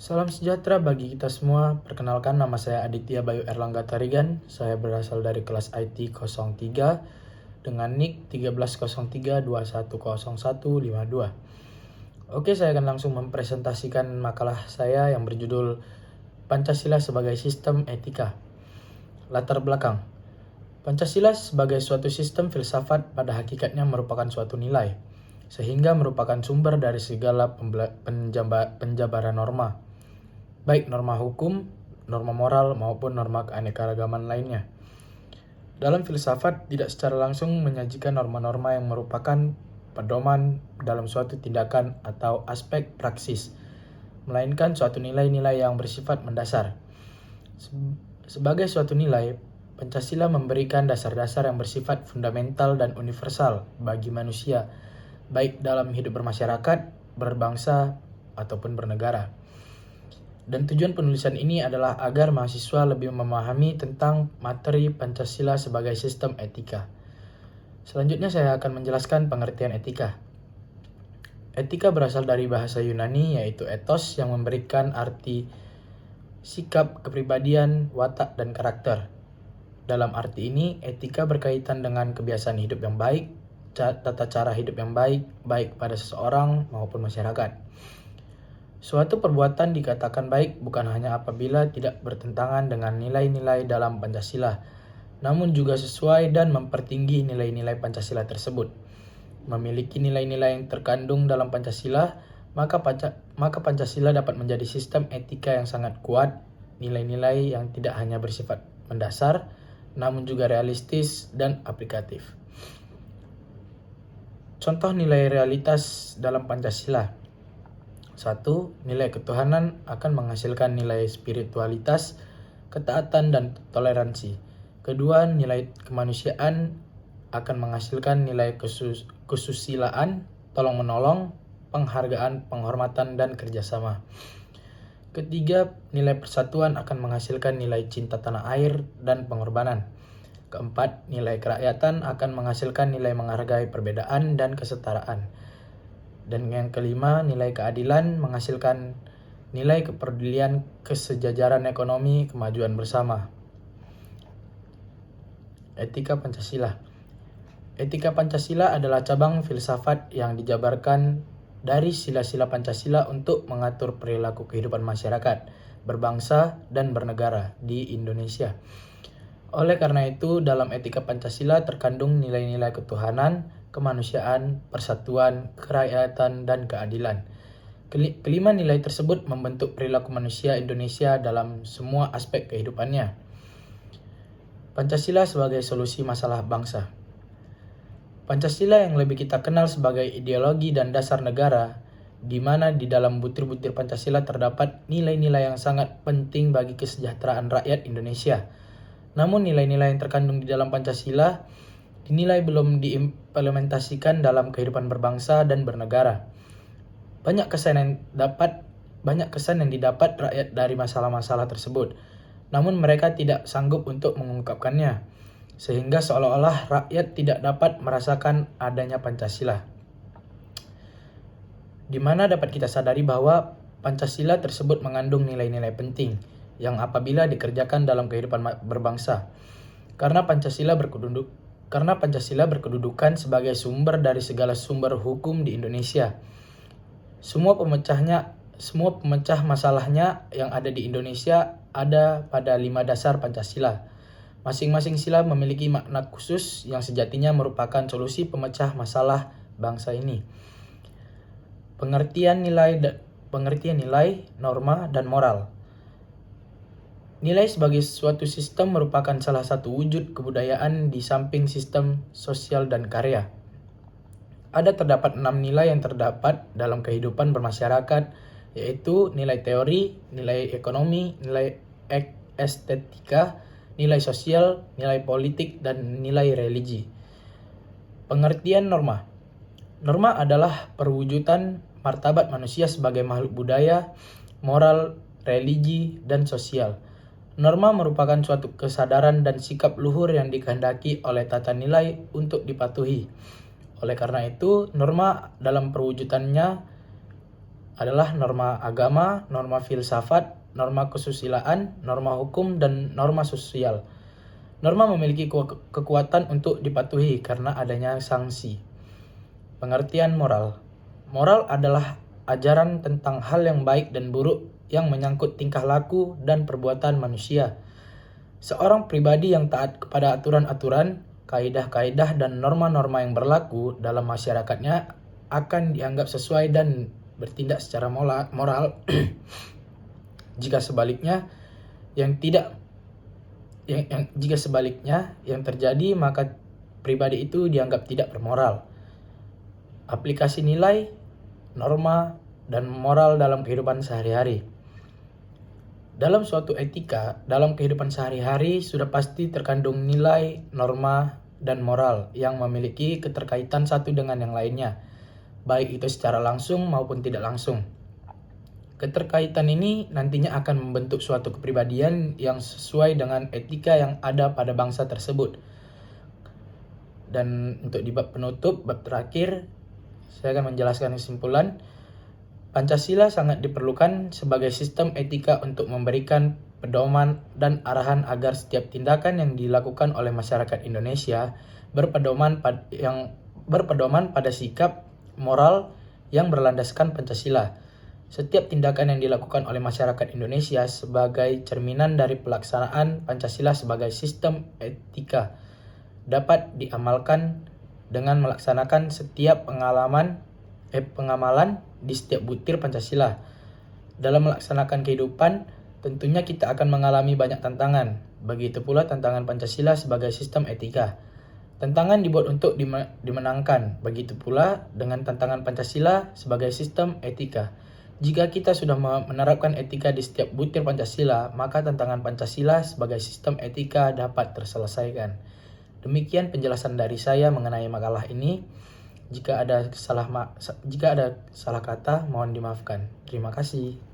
Salam sejahtera bagi kita semua. Perkenalkan, nama saya Aditya Bayu Erlangga Tarigan. Saya berasal dari kelas IT 03 dengan NIK 1303210152. Oke, saya akan langsung mempresentasikan makalah saya yang berjudul Pancasila sebagai Sistem Etika. Latar belakang. Pancasila sebagai suatu sistem filsafat pada hakikatnya merupakan suatu nilai, sehingga merupakan sumber dari segala penjabaran norma, baik norma hukum, norma moral, maupun norma keanekaragaman lainnya. Dalam filsafat, tidak secara langsung menyajikan norma-norma yang merupakan pedoman dalam suatu tindakan atau aspek praksis, melainkan suatu nilai-nilai yang bersifat mendasar. Sebagai suatu nilai, Pancasila memberikan dasar-dasar yang bersifat fundamental dan universal bagi manusia, baik dalam hidup bermasyarakat, berbangsa, ataupun bernegara. Dan tujuan penulisan ini adalah agar mahasiswa lebih memahami tentang materi Pancasila sebagai sistem etika. Selanjutnya saya akan menjelaskan pengertian etika. Etika berasal dari bahasa Yunani yaitu ethos yang memberikan arti sikap, kepribadian, watak, dan karakter. Dalam arti ini, etika berkaitan dengan kebiasaan hidup yang baik, tata cara hidup yang baik, baik pada seseorang maupun masyarakat. Suatu perbuatan dikatakan baik bukan hanya apabila tidak bertentangan dengan nilai-nilai dalam Pancasila, namun juga sesuai dan mempertinggi nilai-nilai Pancasila tersebut. Memiliki nilai-nilai yang terkandung dalam Pancasila, maka Pancasila dapat menjadi sistem etika yang sangat kuat, nilai-nilai yang tidak hanya bersifat mendasar, namun juga realistis dan aplikatif. Contoh nilai realitas dalam Pancasila. 1. Nilai ketuhanan akan menghasilkan nilai spiritualitas, ketaatan, dan toleransi. Kedua, nilai kemanusiaan akan menghasilkan nilai kesusilaan, tolong-menolong, penghargaan, penghormatan, dan kerjasama. Ketiga, nilai persatuan akan menghasilkan nilai cinta tanah air dan pengorbanan. Keempat, nilai kerakyatan akan menghasilkan nilai menghargai perbedaan dan kesetaraan. Dan yang kelima, nilai keadilan menghasilkan nilai kepedulian, kesejajaran ekonomi, kemajuan bersama. Etika Pancasila. Etika Pancasila adalah cabang filsafat yang dijabarkan dari sila-sila Pancasila untuk mengatur perilaku kehidupan masyarakat, berbangsa, dan bernegara di Indonesia. Oleh karena itu, dalam etika Pancasila terkandung nilai-nilai ketuhanan, kemanusiaan, persatuan, kerakyatan, dan keadilan. Kelima nilai tersebut membentuk perilaku manusia Indonesia dalam semua aspek kehidupannya. Pancasila sebagai solusi masalah bangsa. Pancasila yang lebih kita kenal sebagai ideologi dan dasar negara, di mana di dalam butir-butir Pancasila terdapat nilai-nilai yang sangat penting bagi kesejahteraan rakyat Indonesia. Namun nilai-nilai yang terkandung di dalam Pancasila dinilai belum diimplementasikan dalam kehidupan berbangsa dan bernegara. Banyak kesan yang didapat rakyat dari masalah-masalah tersebut, namun mereka tidak sanggup untuk mengungkapkannya, sehingga seolah-olah rakyat tidak dapat merasakan adanya Pancasila. Di mana dapat kita sadari bahwa Pancasila tersebut mengandung nilai-nilai penting yang apabila dikerjakan dalam kehidupan berbangsa. Karena Pancasila berkedudukan sebagai sumber dari segala sumber hukum di Indonesia. Semua pemecah masalahnya yang ada di Indonesia ada pada 5 dasar Pancasila. Masing-masing sila memiliki makna khusus yang sejatinya merupakan solusi pemecah masalah bangsa ini. Pengertian nilai, norma, dan moral. Nilai sebagai suatu sistem merupakan salah satu wujud kebudayaan di samping sistem sosial dan karya. Terdapat 6 nilai yang terdapat dalam kehidupan bermasyarakat, yaitu nilai teori, nilai ekonomi, nilai estetika, nilai sosial, nilai politik, dan nilai religi. Pengertian norma. Norma adalah perwujudan martabat manusia sebagai makhluk budaya, moral, religi, dan sosial. Norma merupakan suatu kesadaran dan sikap luhur yang dikehendaki oleh tata nilai untuk dipatuhi. Oleh karena itu, norma dalam perwujudannya adalah norma agama, norma filsafat, norma kesusilaan, norma hukum, dan norma sosial. Norma memiliki kekuatan untuk dipatuhi karena adanya sanksi. Pengertian moral. Moral adalah ajaran tentang hal yang baik dan buruk yang menyangkut tingkah laku dan perbuatan manusia. Seorang pribadi yang taat kepada aturan-aturan, kaidah-kaidah, dan norma-norma yang berlaku dalam masyarakatnya akan dianggap sesuai dan bertindak secara moral. Jika sebaliknya yang terjadi, maka pribadi itu dianggap tidak bermoral. Aplikasi nilai, norma, dan moral dalam kehidupan sehari-hari. Dalam suatu etika, dalam kehidupan sehari-hari sudah pasti terkandung nilai, norma, dan moral yang memiliki keterkaitan satu dengan yang lainnya, baik itu secara langsung maupun tidak langsung. Keterkaitan ini nantinya akan membentuk suatu kepribadian yang sesuai dengan etika yang ada pada bangsa tersebut. Dan untuk di bab penutup, bab terakhir, saya akan menjelaskan kesimpulan. Pancasila sangat diperlukan sebagai sistem etika untuk memberikan pedoman dan arahan agar setiap tindakan yang dilakukan oleh masyarakat Indonesia berpedoman pada sikap moral yang berlandaskan Pancasila. Setiap tindakan yang dilakukan oleh masyarakat Indonesia sebagai cerminan dari pelaksanaan Pancasila sebagai sistem etika dapat diamalkan dengan melaksanakan setiap pengamalan di setiap butir Pancasila. Dalam melaksanakan kehidupan, tentunya kita akan mengalami banyak tantangan. Begitu pula tantangan Pancasila sebagai sistem etika. Tantangan dibuat untuk dimenangkan. Begitu pula dengan tantangan Pancasila sebagai sistem etika. Jika kita sudah menerapkan etika di setiap butir Pancasila, maka tantangan Pancasila sebagai sistem etika dapat terselesaikan. Demikian penjelasan dari saya mengenai makalah ini. Jika ada salah kata, mohon dimaafkan. Terima kasih.